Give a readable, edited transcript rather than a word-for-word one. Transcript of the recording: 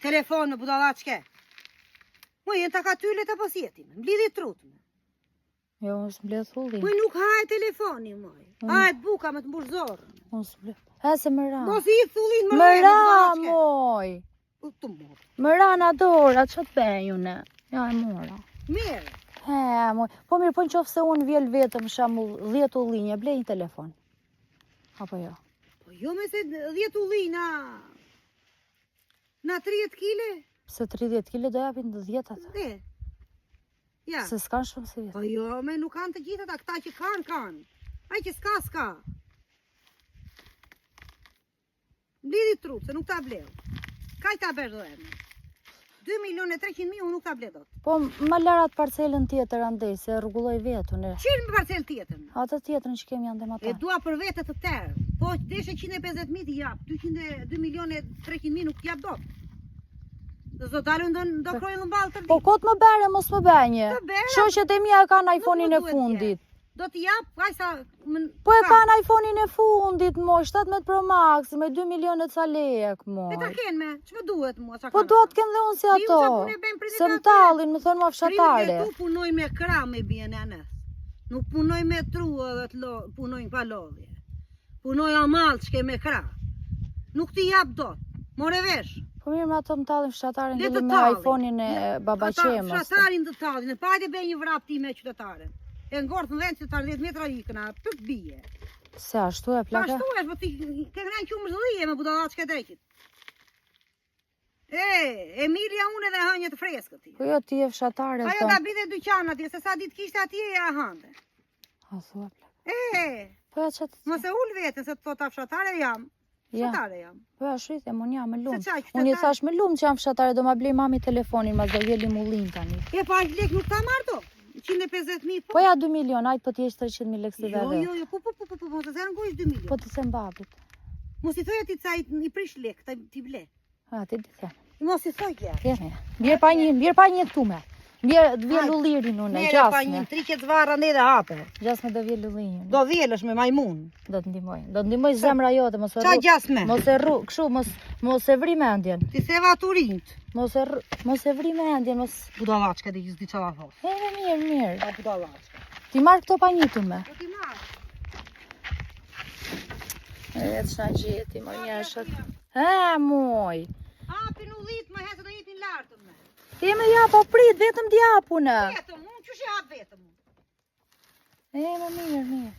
Telefon me budalla çke. Mo jenë ta ka tylet apo sjeti. Mblidhi trutën. Jo, është mbledh ullin. Mo nuk haj telefoni moj. Hajt buka me të mbush zorrën. Mos mbledh. Ha se më ra. Mos i thullin më Më ra, çke. moj. Të mor. Më ra në dora, që të bëjune? Ja, e mora. Mirë. He, moj. Po mirë, po në qofë se unë vjel vetëm shamull 10 ullinje, blej një telefon. Apo jo? Po jo me se 10 ullina. Na 30 kile? Se 30 kile do japin 10 atë. Ne. Ja. Se s'kan shumë si vjetë. Po jo, me nuk kanë të gjitha ata, këta që kanë. Ai që s'ka. Mblidhi trut, se nuk ta bleu. Kaj ta besh do emë. 2.300.000 unë nuk ta ble dot. Po më larat parcelën tjetër andej, se rregulloj vetën. Qirë me parcel tjetën? Atë tjetërën që kemi janë dhe E dua për vete të tërë. Po deshe 150.000 t'i jap, 2.300.000 nuk t'jap dot. Do dalën do krojnë në balë të Po kot më bere, mos më benje. Të bere? Shoqet e mia e kanë Nuk iPhone-in më e duhet fundit. Do t'i jap, kaj sa... Po e kanë iPhone-in e fundit, moj, 17 Pro Max, me 2 milionë ca lek, moj. E ta kenë me, që më duhet mua? Po do të kenë dhe unë si ato. Se më tallin, më thonë ma fshatare. Primet e tu punoj me kra me bjen e anës. Nuk punoj me tru edhe punojnë pa lodhje. Punoj amall çke me kra. Nuk t'i jap dot. More vesh. Po mirë me ato më tallin fshatare Le të ngeli me tallin. iPhone-in e babaqemës. Fshatarin të tallin, pa hajde bëj një vrap ti me qytetaren. E ngortë në vend që 10 metra ikëna, pëk bije. Se ashtu e plaka? Ashtu është, po ti ke kënaqë qumë zhëllije me budallat që ke drejtit. Emilia unë edhe hënjë të freskët ti. Po jo ti e fshatare. Ajo da bide dyqan atje, se sa ditë kishte atje e hande. A thua plaka. Po ja çet. Mos e ul veten se të ta fshatare jam. Fshatare jam. Po ja shritem, unë jam me lumë. Se çaj Unë i thash me lumë që jam fshatare, do ma blej mami telefonin, ma do jeli mullin tani. E pa aq lek nuk ta marr do. 150.000 po. Po ja 2 milion, ajt po t'jesh 300.000 lekë si vetë. Jo, po, mos të zërën gojsh 2 milion. Po të them babit. Mos i thoj ati ca i prish lek, ti ble. A ti di them. Mos i thoj kja. Jemi. Bjerë pa një këtu me. Vjen lullirin unë, gjasme. 3 varra ne dhe hape. Gjasme do vjen lullirin. Do vjelësh me majmun. Do të ndihmoj. Do të ndihmoj zemra jote, mos e Qa gjasme? Mos e rru, kështu mos e vri mendjen. Ti theva turinjt. Mos e vri mendjen, mos. Budalaçka dhe s'di çfarë thos. Mirë. A budalaçka. Ti marr këto panjitun me. Po ti marr. E të shna gjeti, më njëshët. Moj. Hapin ullit më hese do jepin lartën me. Ti me ja, po prit, vetëm t'japune. Vetëm, unë që shi hap vetëm. Më mirë.